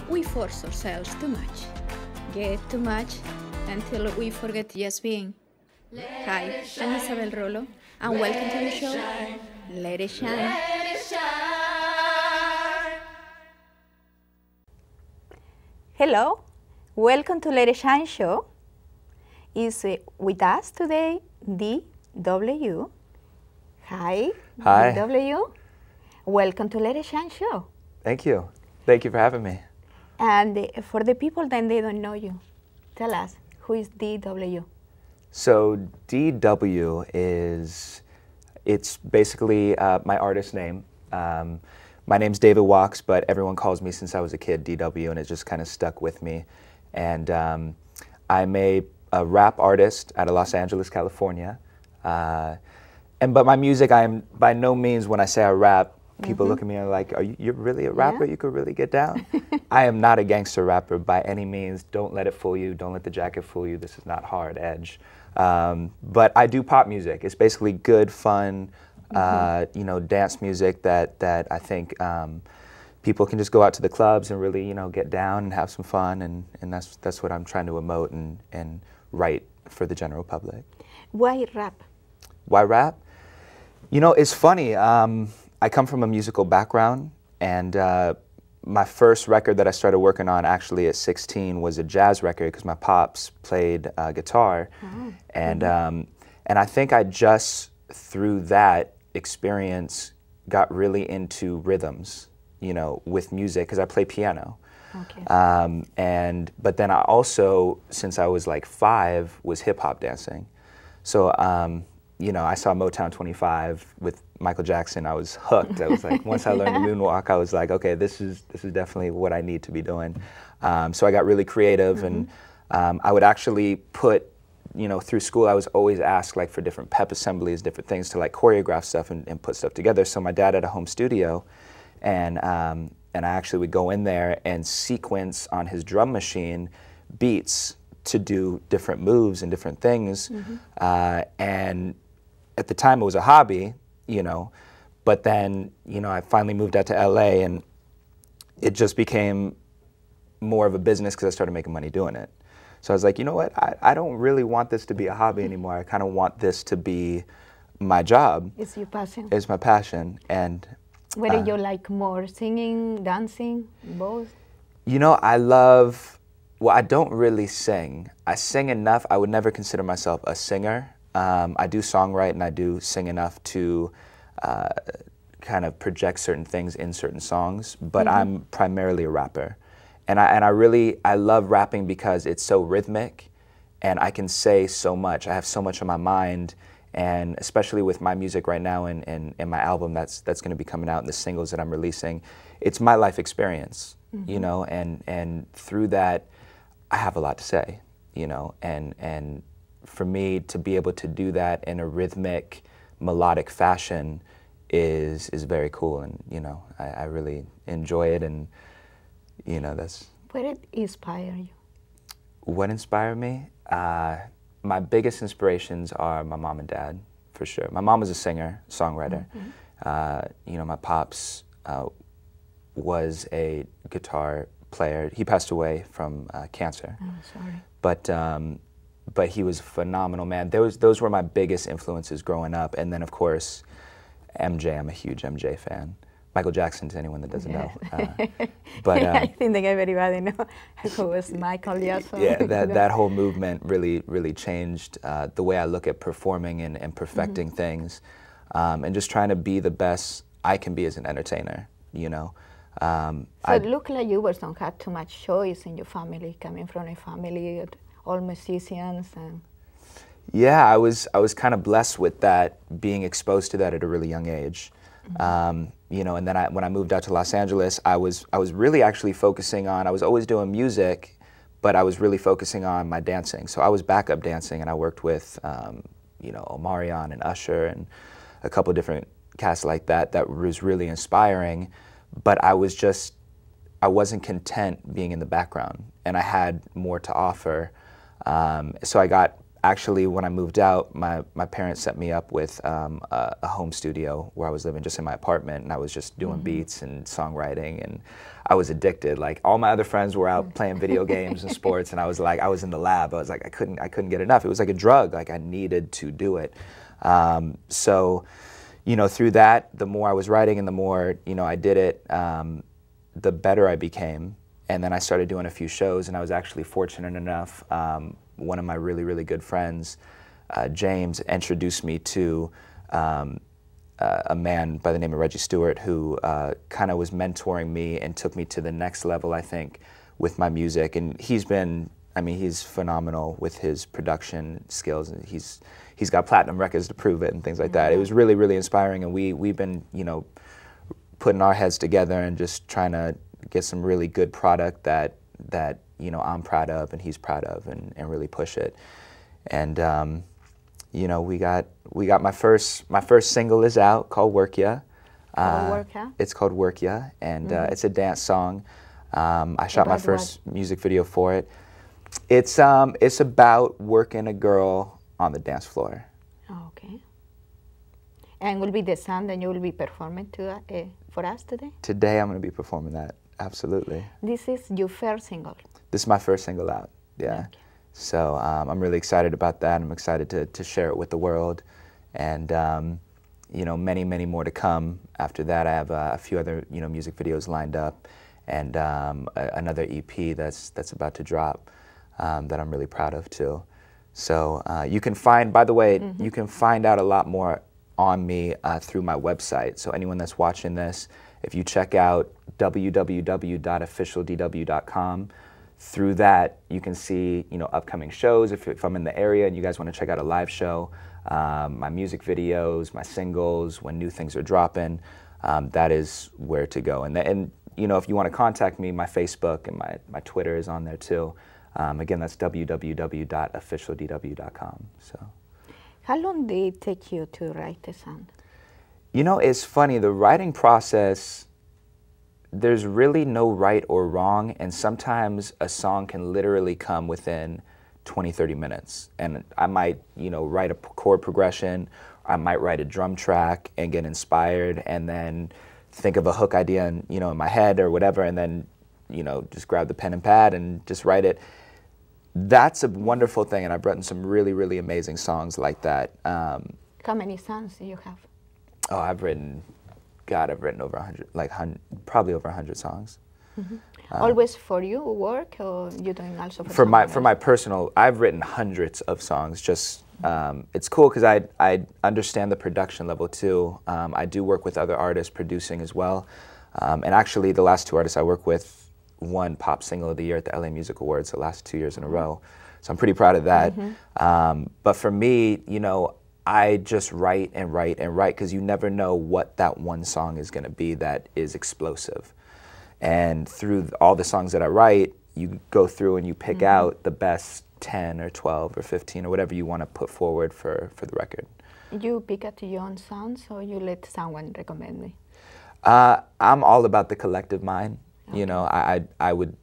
we force ourselves too much, get too much, until we forget just being. Hi, I'm Isabel Rolo, and welcome to the show, Let It Shine. Hello, welcome to Let It Shine show. Is with us today DW. Hi, Hi. DW. Welcome to Let It Shine show. Thank you. Thank you for having me. And for the people that they don't know you, tell us, who is DW? So DW it's basically my artist name. My name's David Watz, but everyone calls me since I was a kid DW, and it just kind of stuck with me. And I'm a rap artist out of Los Angeles, California. But my music, I am by no means, when I say I rap, people look at me and are like, you're really a rapper? Yeah. You could really get down? I am not a gangster rapper by any means. Don't let it fool you. Don't let the jacket fool you. This is not hard edge. But I do pop music. It's basically good, fun, dance music that I think people can just go out to the clubs and really, get down and have some fun. And that's what I'm trying to emote and write for the general public. Why rap? Why rap? It's funny. I come from a musical background, and my first record that I started working on actually at 16 was a jazz record because my pops played guitar. Oh. And I think I just, through that experience, got really into rhythms, with music, because I play piano. Okay. But then I also, since I was like 5, was hip-hop dancing. So, I saw Motown 25 with Michael Jackson. I was hooked. I was like, once I learned the moonwalk, I was like, okay, this is definitely what I need to be doing. So I got really creative, and I would actually put, through school, I was always asked like for different pep assemblies, different things to like choreograph stuff and put stuff together. So my dad had a home studio, and I actually would go in there and sequence on his drum machine beats to do different moves and different things. And at the time it was a hobby, but then, I finally moved out to LA, and it just became more of a business because I started making money doing it. So I was like, you know what, I don't really want this to be a hobby anymore. I kind of want this to be my job. It's your passion. It's my passion. And What do you like more, singing, dancing, both? I don't really sing. I sing enough. I would never consider myself a singer. I do songwrite, and I do sing enough to kind of project certain things in certain songs, but I'm primarily a rapper. And I love rapping because it's so rhythmic, and I can say so much. I have so much on my mind, and especially with my music right now and my album that's going to be coming out, and the singles that I'm releasing, it's my life experience, and through that, I have a lot to say, and for me to be able to do that in a rhythmic, melodic fashion is very cool, and I really enjoy it, and that's. What did inspire you? What inspired me? My biggest inspirations are my mom and dad, for sure. My mom was a singer, songwriter. My pops was a guitar player. He passed away from cancer. Oh, sorry. But he was a phenomenal man. Those were my biggest influences growing up. And then, of course, MJ. I'm a huge MJ fan. Michael Jackson, to anyone that doesn't know. I think that everybody knows who was Michael Jackson. Yeah, that whole movement really changed the way I look at performing and perfecting things, and just trying to be the best I can be as an entertainer, So it looked like you don't have too much choice in your family, coming from a family of all musicians. And yeah, I was kind of blessed with that, being exposed to that at a really young age. And then when I moved out to Los Angeles, I was really actually focusing on, I was always doing music, but I was really focusing on my dancing. So I was backup dancing, and I worked with, Omarion and Usher and a couple different casts like that was really inspiring. But I wasn't content being in the background, and I had more to offer. So I got actually, when I moved out, my parents set me up with a home studio where I was living just in my apartment, and I was just doing beats and songwriting, and I was addicted. Like, all my other friends were out playing video games and sports, and I was in the lab. I was like, I couldn't get enough. It was like a drug. Like, I needed to do it. So, you know, through that, the more I was writing and the more, you know, I did it, the better I became. And then I started doing a few shows, and I was actually fortunate enough, one of my really, really good friends, James, introduced me to a man by the name of Reggie Stewart, who kind of was mentoring me and took me to the next level, I think, with my music. And he's been, I mean, he's phenomenal with his production skills. And he's got platinum records to prove it and things like that. It was really, really inspiring, and we've been, you know, putting our heads together and just trying to get some really good product that you know, I'm proud of and he's proud of, and really push it. And you know, we got my first single is out, called Work Ya. It's called Work Ya, and it's a dance song. I shot my first music video for it. It's about working a girl on the dance floor. Okay. And will be the song that you will be performing for us today? Today I'm going to be performing that, absolutely. This is your first single? This is my first single out, yeah. Okay. So I'm really excited about that. I'm excited to share it with the world. And you know, many, many more to come after that. I have a few other, you know, music videos lined up, and another EP that's about to drop that I'm really proud of too. So you can find, by the way, you can find out a lot more on me through my website. So anyone that's watching this, if you check out www.officialdw.com, through that you can see, you know, upcoming shows. If I'm in the area and you guys want to check out a live show, my music videos, my singles, when new things are dropping, that is where to go. And you know, if you want to contact me, my Facebook and my Twitter is on there too. Again, that's www.officialdw.com. So. How long did it take you to write the song? You know, it's funny, the writing process, there's really no right or wrong, and sometimes a song can literally come within 20, 30 minutes. And I might, you know, write a chord progression, I might write a drum track and get inspired, and then think of a hook idea in, you know, in my head or whatever, and then, you know, just grab the pen and pad and just write it. That's a wonderful thing, and I've written some really, really amazing songs like that. How many songs do you have? Oh, I've written over 100, probably over 100 songs. Always for you work, or you doing also for my personal? I've written hundreds of songs. Just it's cool because I understand the production level too. I do work with other artists producing as well, and actually the last two artists I work with won Pop Single of the Year at the LA Music Awards the last 2 years in a row. So I'm pretty proud of that. But for me, you know, I just write and write and write, because you never know what that one song is going to be that is explosive. And through all the songs that I write, you go through and you pick out the best 10 or 12 or 15 or whatever you want to put forward for the record. You pick out your own songs, or you let someone recommend me? I'm all about the collective mind. Okay. You know, I would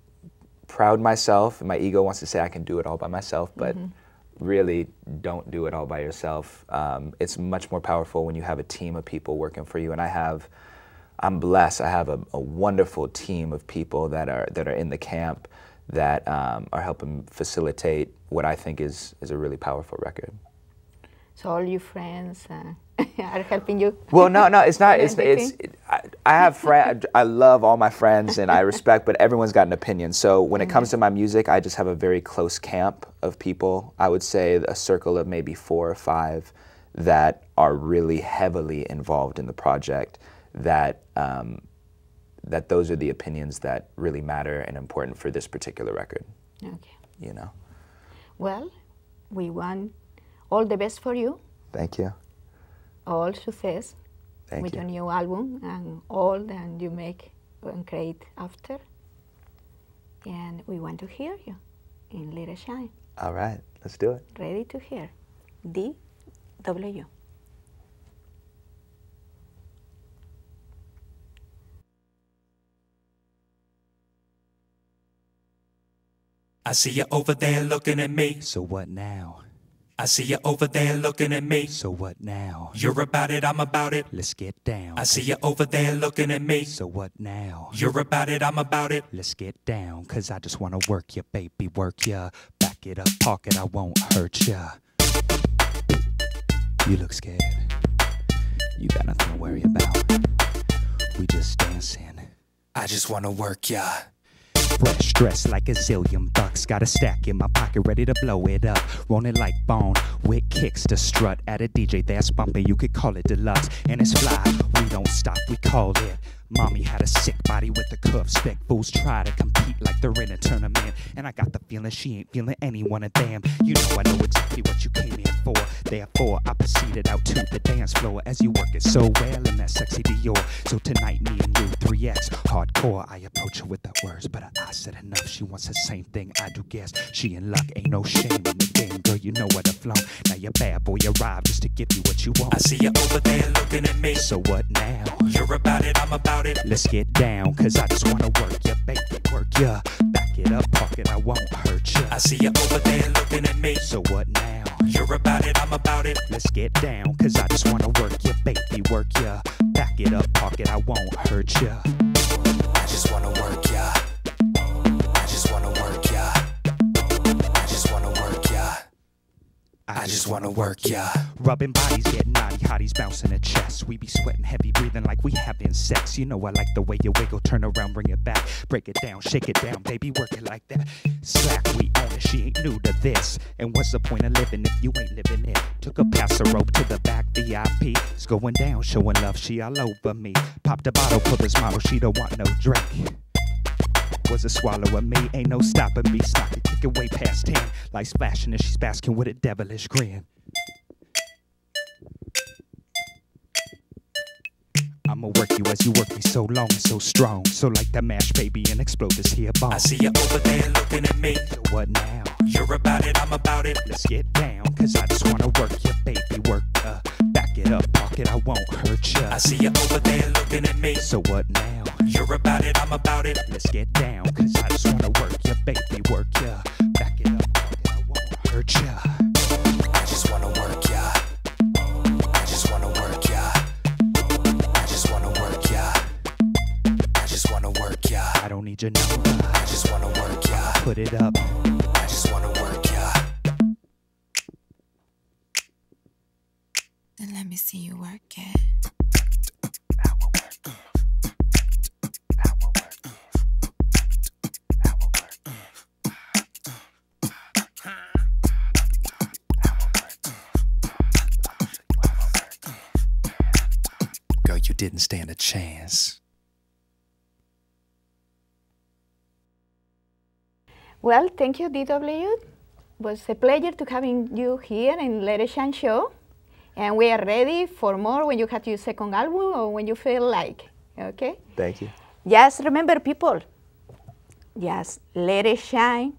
proud myself, and my ego wants to say I can do it all by myself, but really don't do it all by yourself. It's much more powerful when you have a team of people working for you, and I'm blessed. I have a wonderful team of people that are in the camp that are helping facilitate what I think is a really powerful record. So all your friends are helping you? Well, no, it's not. I have friends. I love all my friends and I respect, but everyone's got an opinion. So when it comes to my music, I just have a very close camp of people. I would say a circle of maybe 4 or 5 that are really heavily involved in the project. That those are the opinions that really matter and important for this particular record. Okay. You know. Well, we want all the best for you. Thank you. All success with your new album and all that you make and create after. And we want to hear you in Let It Shine. All right, let's do it. Ready to hear. DW. I see you over there looking at me. So what now? I see you over there looking at me. So what now? You're about it, I'm about it. Let's get down. I see you over there looking at me. So what now? You're about it, I'm about it. Let's get down, cause I just wanna work ya, baby, work ya. Back it up, park it, I won't hurt ya. You look scared. You got nothing to worry about. We just dancing. I just wanna work ya. Fresh dressed like a zillion bucks. Got a stack in my pocket ready to blow it up. Rolling like bone with kicks to strut. At a DJ that's bumping, you could call it deluxe. And it's fly, we don't stop, we call it. Mommy had a sick body with the cuffs. Spec fools try to compete like they're in a tournament. And I got the feeling she ain't feeling any one of them. You know I know exactly what you came here for. Therefore I proceeded out to the dance floor as you work it so well in that sexy Dior. So tonight me and you 3X hardcore. I approach her with the words, but I said enough. She wants the same thing I do, guess. She in luck, ain't no shame in the game, girl. You know what I've flown. Now your bad boy arrived just to give you what you want. I see you over there looking at me. So what now? You're about it, I'm about it. Let's get down, cause I just wanna work ya, baby, work ya. Back it up, park it, I won't hurt ya. I see you over there looking at me. So what now? You're about it, I'm about it. Let's get down, cause I just wanna work ya, baby, work ya. Back it up, park it, I won't hurt ya. I just wanna work ya. I just wanna work ya. I just wanna work ya. I just wanna work ya. Rubbing bodies, getting naughty, hotties bouncing the chest. We be sweating, heavy breathing like we having sex. You know I like the way you wiggle, turn around, bring it back. Break it down, shake it down, baby, work it like that. Slack, we own it, she ain't new to this. And what's the point of living if you ain't living it? Took a pass the rope to the back, VIP. It's going down, showing love, she all over me. Popped a bottle for this model, she don't want no drink. Was a swallow of me, ain't no stopping me. Stop it, kick it way past 10. Life's flashing and she's basking with a devilish grin. I'ma work you as you work me so long and so strong. So like that mash, baby, and explode this here bomb. I see you over there looking at me. So what now? You're about it, I'm about it. Let's get down, cause I just wanna work ya, baby, work ya. Back it up, park it, I won't hurt ya. I see you over there looking at me. So what now? You're about it, I'm about it. Let's get down, cause I just wanna work ya, baby, work ya. Back it up, park it, I won't hurt ya. I just wanna work ya. I just wanna work ya. I just wanna work ya. I just wanna work ya. I don't need your number. I just wanna work ya. Put it up. I just wanna work ya. Then let me see you work it. Girl, you didn't stand a chance. Well, thank you, DW. It was a pleasure to having you here in Let It Shine Show. And we are ready for more when you have your second album or when you feel like, okay? Thank you. Just remember, people, just let it shine.